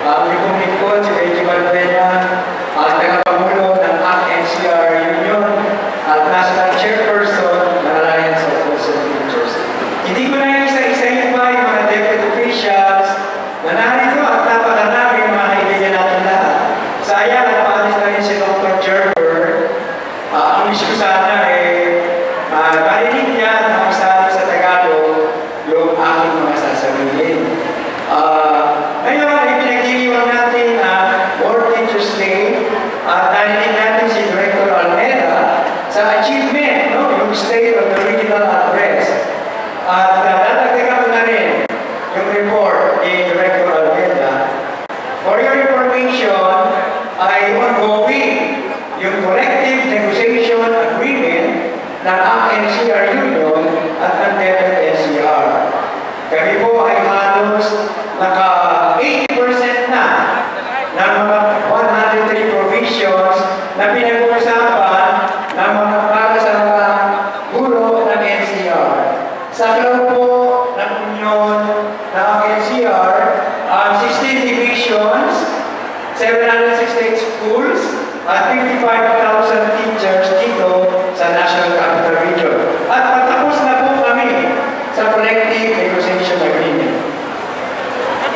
Ang ikong lingkod, si Benji Valvena, ang tagapangulo ng ACT-NCR Union at National Chairperson ng Alliance of Wholesale Teachers. Hindi ko na isa-isahin pa yung mga deputy officials na narito at napakadami yung mga kaibigan natin lahat. Sayang, napaalis na rin si Dr. Gerber. Ang wish ko sana marinig niya na masabi sa Tagalog yung aking mga sasabihin. Ngayon, ipinagdiriwang natin ang World Teachers Day at narinig natin si Director Almeda sa achievement, yung State of the Regional Address. At dadagdagan ko na rin yung report ni Director Almeda. For your information, ay ongoing yung collective negotiation agreement ng ACT-NCR Union at ng DepEd-NCR. Kami po ay halos naka 80% na ng mga 103 provisions na pinag-uusapan ng mga para sa mga guro ng NCR. Sa loob po ng Union ng NCR, 16 divisions, 768 schools, at 55,000 teachers dito sa National Capital Region. At patapos na po kami sa collective negotiation agreement.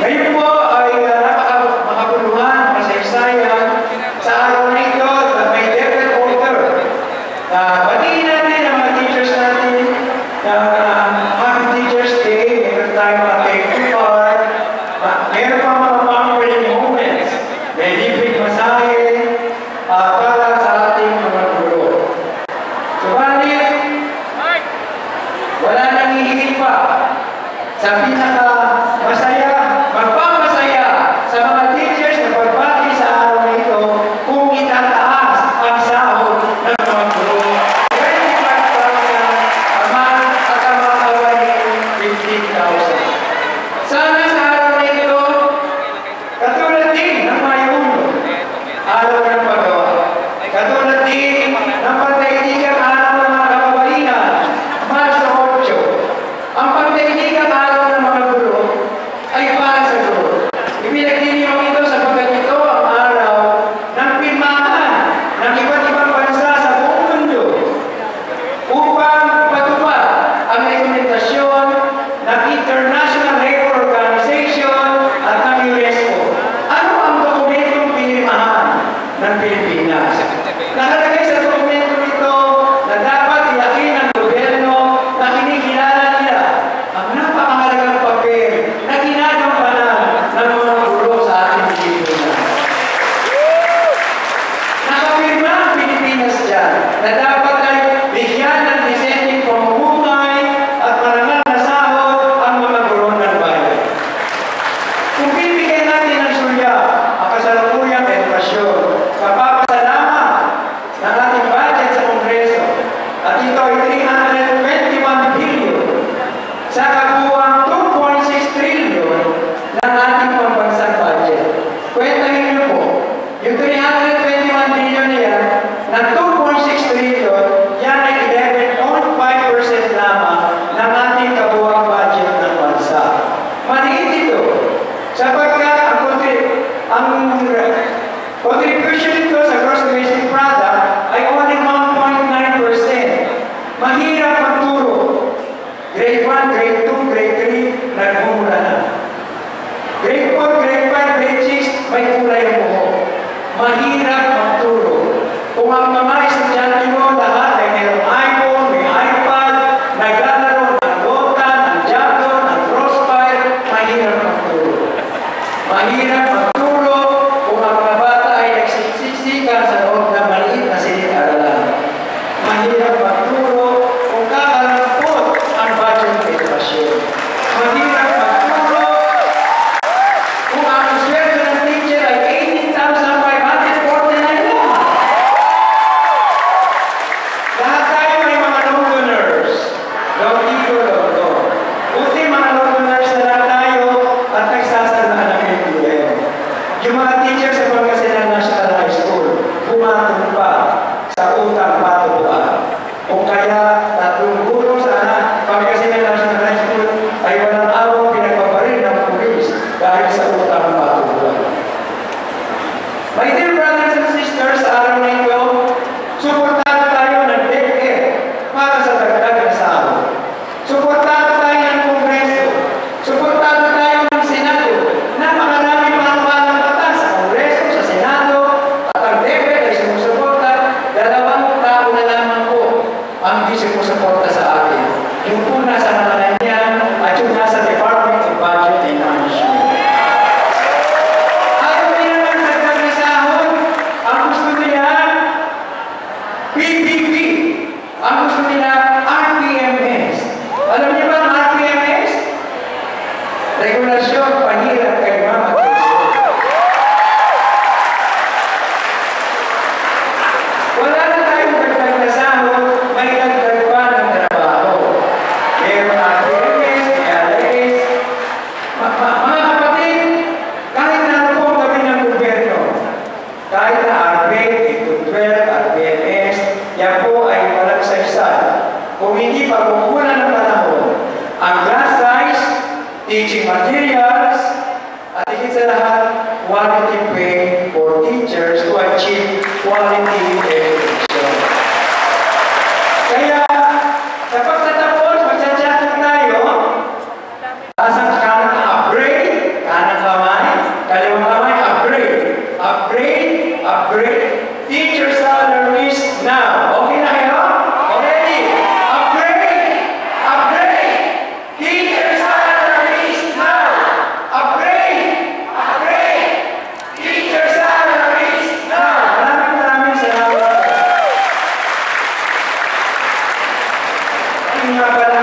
Ngayon po ay napaka-makapuluhan, masaysayan sa araw na ito na may DepEd order. Batiin natin ang mga teachers natin na Happy Teachers Day, meron tayo mga take to part, meron pa mga pampering moments, may libreng masahe, para sa ating mga guro. Subalit, wala nang hihigit pa sa pinaka-masaya, magpapasaya sa mga teachers na pagbati sa araw na ito kung itataas ang sahod ng mga guro. 25,000 a month at ang mga kawali 15,000. Sana sa araw na ito, katulad din ng Mayuno, araw ng paggawa. Katulad din ng pagdahidigang araw ng mga kababaihan, Marso 8. Ang pagdahidigang araw ng mga guro ay para sa guro. Ipinagdiriwang ito sapagkat ito ang araw ng pirmahan ng iba't ibang bansa sa buong mundo upang ipatupad ang rekomendasyon ng International Labour Organization at ng UNESCO. Ano ang dokumentong pinirmahan ng Pilipinas? Nakalagay sa dokumento nito na dapat iyakin ng gobyerno na kinikilala nila ang napakahalagang papel na ginagampanan ng mga guro sa ating Pilipinas. Nakapirma ang Pilipinas dyan na dapat ay bigyan ng disenteng pamumuhay at marangal na sahod ang mga guro ng bayan. Kung bibigyan natin ng sulya ang kasalukuyang edukasyon, mapapasalamat ng ating budget sa Kongreso at ito ay 321 billion sa kabuuang 2.6 trillion ng ating pambansang budget. Kwentahin niyo po, yung 321 billion na yan, ng 2.6 trillion, yan ay 11.5% lamang ng ating kabuuang budget ng bansa. Maliit ito, sapagkat ang contribution nito sa gross domestic product ay only 1.9%. Mahirap magturo. Grade 1, grade 2, grade 3, nagmumula na. Grade 4, grade 5, grade 6, may kulay ang buhok. Mahirap magturo. Kung ang mga estudyante mo lahat ay mayroong iPhone, may iPad, naglalaro ng Dota, ng Diablo, ng Crossfire, mahirap magturo. Mahirap magturo kung ang mga bata ay nagsisiksikan sa loob ng maliit na silid-aralan. Mahirap magturo kung kakalampot ang budget ng edukasyon. Mahirap magturo kung ang sweldo ng teacher ay 18,549 lang. BB. Ang gusto nila, RPMS. Alam niyo ba ang RPMS? Regulasyon, panghirap kay Mama Quezon. Wala na tayong dagdag na sahod, may dagdag pa ng trabaho. Meron RPMS, PLS. Mga kapatid, kahit na ano po ang gawin ng gobyerno, kahit na RP, 8-12, RPMS, yan po ay walang saysay. Kung hindi pagkukunan ng panahon, ang class size, teaching materials, at higit sa lahat, quality pay for teachers to achieve quality education. Kaya, kapag natapos, magsasyatok tayo, asang kanang upgrade, kanang kamay, kaliwang kamay, upgrade. Upgrade, upgrade, teacher salaries now. Okay na kayo? Already? Upgrade, upgrade, teacher salaries now. Upgrade, upgrade, teacher salaries now. Maraming salamat. Ayun nga pala,